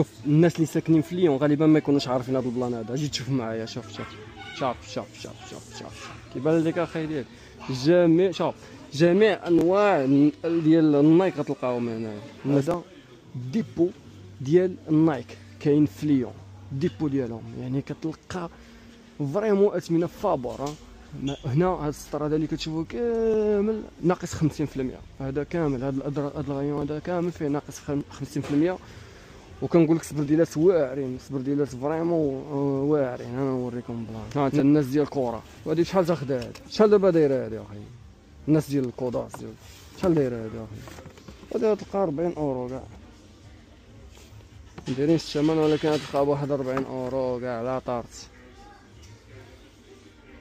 شوف الناس اللي ساكنين في ليون غالبا ما يكونوش عارفين هذا البلان هذا. اجي تشوف معايا. شوف شوف شوف شوف شوف شوف شوف كيبان لك اخي ديالي جميع. شوف جميع انواع ديال النايك غتلقاهم هنايا. هذا ديبو ديال النايك كاين في ليون، ديبو ديالهم يعني كتلقى فريمون اثمنه فابور. هنا هذا السطر هذا اللي كتشوفوه كامل ناقص 50%. هذا كامل هذا الغيون هذا كامل فيه ناقص 50%. وكنقول لك سبرديلات واعرين، سبرديلات فريمون واعرين. انا نوريكم بلان. ها انت الناس ديال الكره وهادي شحال تاخذ هادي؟ شحال دابا دايره هادي اخي؟ الناس ديال الكوداس ديال شحال دايره هادي اخي؟ هادي تلقى 40 اورو كاع، مديرين الثمن، ولكن تلقى بواحد 40 اورو كاع لا طارت.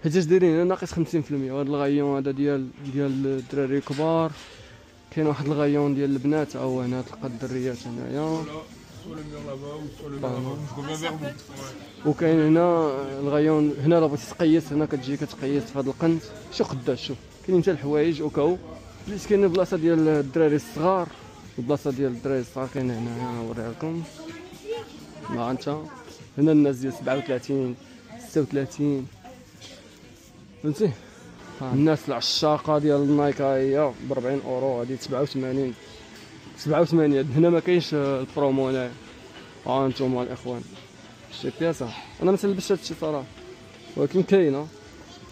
حيت اش دايرين هنا ناقص 50%. وهذا الغيون هذا ديال الدراري الكبار. كاين واحد الغيون ديال البنات، او هنا تلقى الدريات هنايا. وكاين هنا الغيون هنا الا بغيتي تقيس هنا كتجي كتقيس في هذا القنت. شو قداش شوف كاينين حتى الحوايج وكاو بليس كاين البلاصه ديال الدراري الصغار. البلاصه ديال الدراري الصغار كاين هنا نوريها لكم. ها انت هنا الناس ديال 37 36 فهمتي. الناس العشاقه ديال النايك هي ب 40 اورو. هذه 87 هنا ما كاينش البرومو هنايا. ها انتم الاخوان شي بياسه انا ما تلبسش هادشي صراحه، ولكن كاينه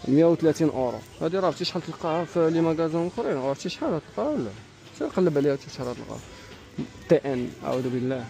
130 اورو. هذه راه عرفتي شحال تلقاها في لي ماغازون اخرين؟ عرفتي شحال تلقاها ولا؟ سير قلب عليها شحال تلقاها. تي ان اعوذ بالله.